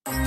What's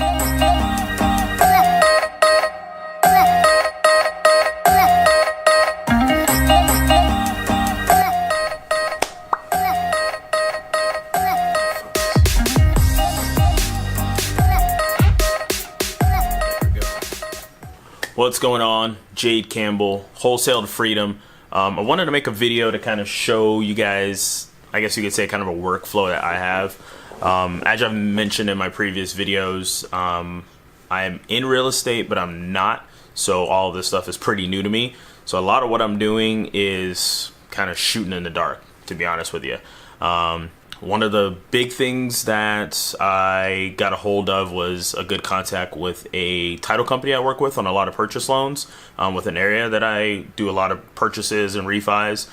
going on? Jade Campbell, Wholesale to Freedom. I wanted to make a video to kind of show you guys, I guess you could say, kind of a workflow that I have. As I've mentioned in my previous videos, I am in real estate, but I'm not. So all of this stuff is pretty new to me. So a lot of what I'm doing is kind of shooting in the dark, to be honest with you. One of the big things that I got a hold of was a good contact with a title company I work with on a lot of purchase loans with an area that I do a lot of purchases and refis.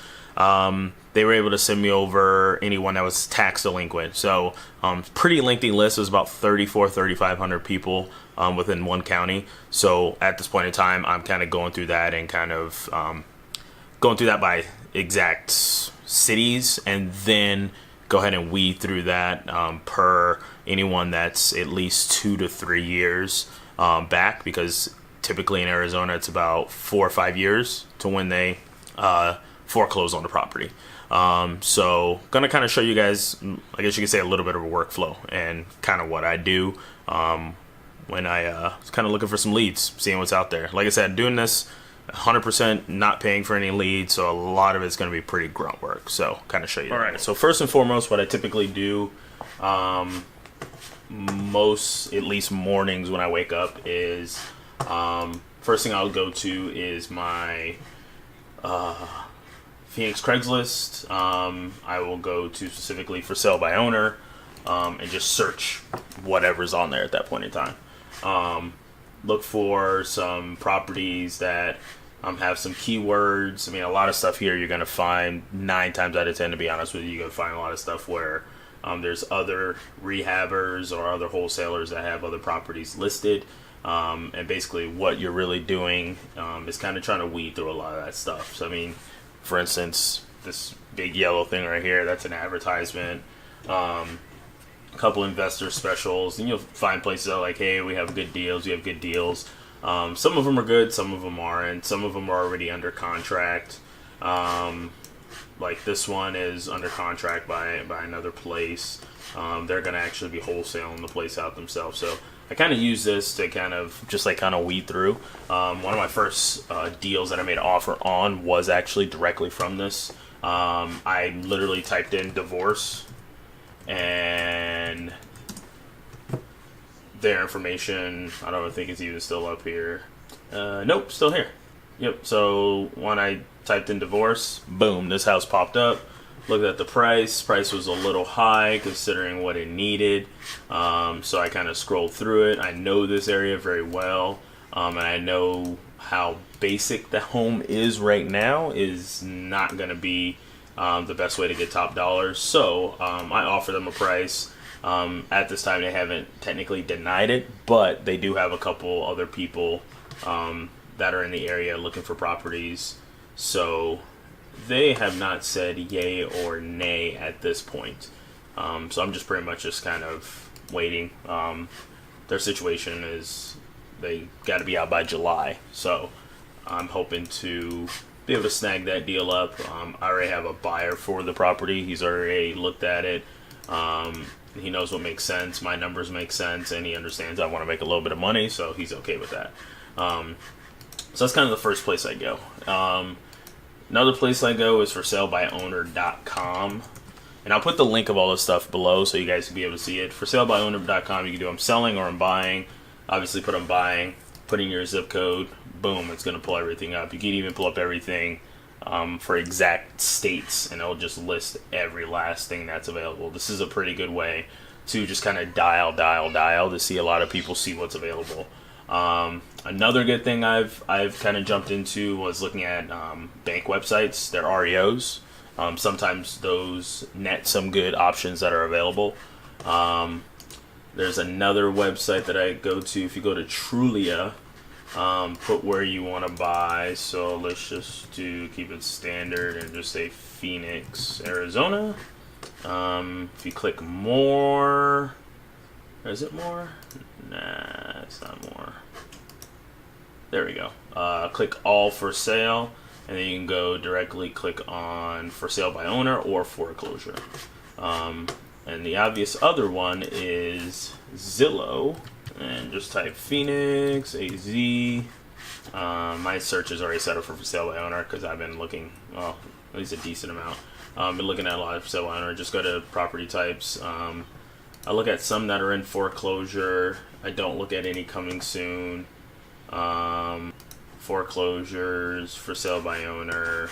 They were able to send me over anyone that was tax delinquent. So pretty lengthy list. It was about 3,500 people within one county. So at this point in time, I'm kind of going through that and kind of going through that by exact cities, and then go ahead and weed through that per anyone that's at least 2 to 3 years back, because typically in Arizona it's about 4 or 5 years to when they foreclose on the property. So gonna kind of show you guys, I guess you could say, a little bit of a workflow and kind of what I do when I kind of looking for some leads, seeing what's out there. Like I said, doing this 100% not paying for any leads, so a lot of it's going to be pretty grunt work. So kind of show you. All right, so first and foremost, what I typically do most, at least mornings when I wake up, is first thing I'll go to is my Phoenix Craigslist. I will go to specifically for sale by owner and just search whatever's on there at that point in time. Look for some properties that have some keywords. I mean, a lot of stuff here you're going to find 9 times out of 10, to be honest with you, you're going to find a lot of stuff where there's other rehabbers or other wholesalers that have other properties listed. And basically what you're really doing is kind of trying to weed through a lot of that stuff. So, I mean, for instance, this big yellow thing right here, that's an advertisement. Couple investor specials, and you'll find places that are like, hey, we have good deals, we have good deals. Some of them are good, some of them aren't, some of them are already under contract. Like this one is under contract by another place. They're going to actually be wholesaling the place out themselves. So I kind of use this to kind of just like kind of weed through. One of my first deals that I made an offer on was actually directly from this. I literally typed in divorce and their information. I don't think it's even still up here. Nope, still here. Yep. So when I typed in divorce, boom, this house popped up. Looked at the price. Price was a little high considering what it needed. So I kind of scrolled through it. I know this area very well, and I know how basic the home is right now is not going to be the best way to get top dollar. So I offer them a price. At this time, they haven't technically denied it, but they do have a couple other people that are in the area looking for properties. So they have not said yay or nay at this point. So I'm just pretty much just kind of waiting. Their situation is they got to be out by July. So I'm hoping to be able to snag that deal up. I already have a buyer for the property. He's already looked at it. He knows what makes sense. My numbers make sense, and he understands I want to make a little bit of money, so he's okay with that. So that's kind of the first place I go. Another place I go is for salebyowner.com. And I'll put the link of all this stuff below so you guys can be able to see it. For salebyowner.com, you can do I'm selling or I'm buying. Obviously put I'm buying, put in your zip code, boom, it's going to pull everything up. You can even pull up everything for exact states, and it'll just list every last thing that's available. This is a pretty good way to just kind of dial to see a lot of people see what's available. Another good thing I've kind of jumped into was looking at bank websites, their REOs. Sometimes those net some good options that are available. There's another website that I go to. If you go to Trulia, put where you want to buy. So let's just keep it standard and just say Phoenix, Arizona. If you click more, is it more? Nah, it's not more. There we go. Click all for sale, and then you can go directly click on for sale by owner or foreclosure. And the obvious other one is Zillow, and just type Phoenix, AZ. My search is already set up for sale by owner because I've been looking, well, at least a decent amount. Been looking at a lot of for sale by owner. Just go to property types. I look at some that are in foreclosure. I don't look at any coming soon. Foreclosures, for sale by owner.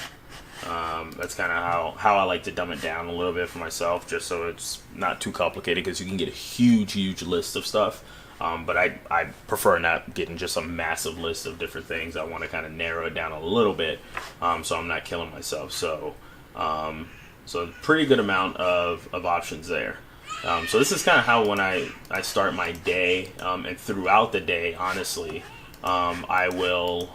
That's kind of how I like to dumb it down a little bit for myself, just so it's not too complicated, because you can get a huge list of stuff. But I prefer not getting just a massive list of different things. I want to kind of narrow it down a little bit, so I'm not killing myself. So pretty good amount of options there. So this is kind of how when I start my day, and throughout the day, honestly, I will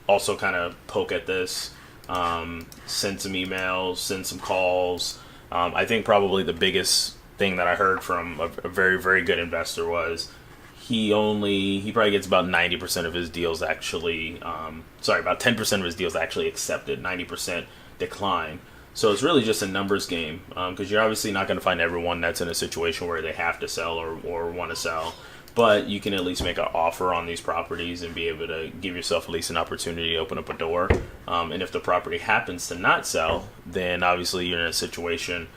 also kind of poke at this, send some emails, send some calls. I think probably the biggest thing that I heard from a very good investor was he probably gets about 90% of his deals actually, about 10% of his deals actually accepted, 90% decline. So it's really just a numbers game, because you're obviously not going to find everyone that's in a situation where they have to sell or want to sell. But you can at least make an offer on these properties and be able to give yourself at least an opportunity to open up a door. And if the property happens to not sell, then obviously you're in a situation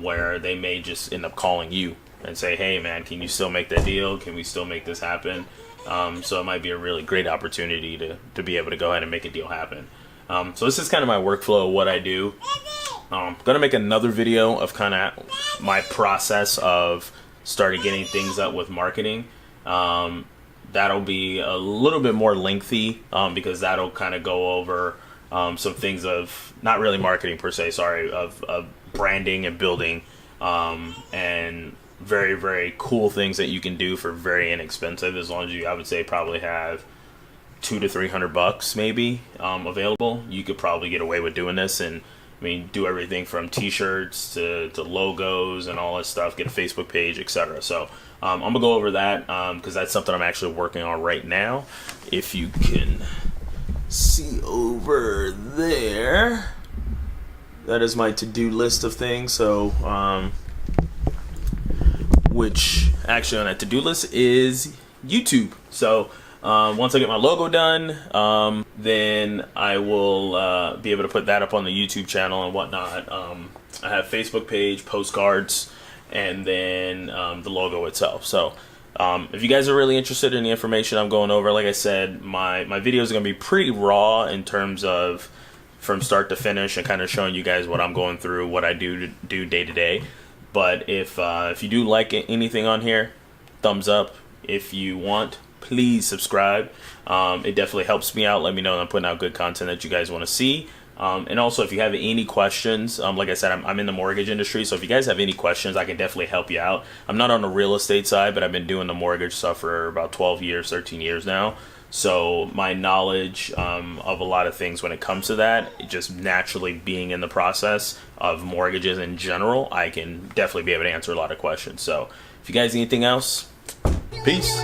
where they may just end up calling you and say, hey man, can you still make that deal? Can we still make this happen? So it might be a really great opportunity to be able to go ahead and make a deal happen. So this is kind of my workflow of what I do. I'm going to make another video of kind of my process of started getting things up with marketing. That'll be a little bit more lengthy, because that'll kind of go over some things of, not really marketing per se, of branding and building, and very cool things that you can do for very inexpensive, as long as you, I would say, probably have $200 to $300 maybe available. You could probably get away with doing this, and I mean, do everything from t-shirts to logos and all this stuff, get a Facebook page, etc. So I'm gonna go over that, because that's something I'm actually working on right now. If you can see over there, that is my to-do list of things. So which actually on that to-do list is YouTube. So once I get my logo done, then I will be able to put that up on the YouTube channel and whatnot. I have Facebook page, postcards, and then the logo itself. So if you guys are really interested in the information I'm going over, like I said, my videos are going to be pretty raw in terms of from start to finish, and kind of showing you guys what I'm going through, what I do day to day. But if you do like anything on here, thumbs up. If you want, please subscribe. It definitely helps me out. Let me know that I'm putting out good content that you guys want to see. And also, if you have any questions, like I said, I'm in the mortgage industry, so if you guys have any questions, I can definitely help you out. I'm not on the real estate side, but I've been doing the mortgage stuff for about 12 years, 13 years now. So my knowledge of a lot of things when it comes to that, just naturally being in the process of mortgages in general, I can definitely be able to answer a lot of questions. So if you guys need anything else, peace.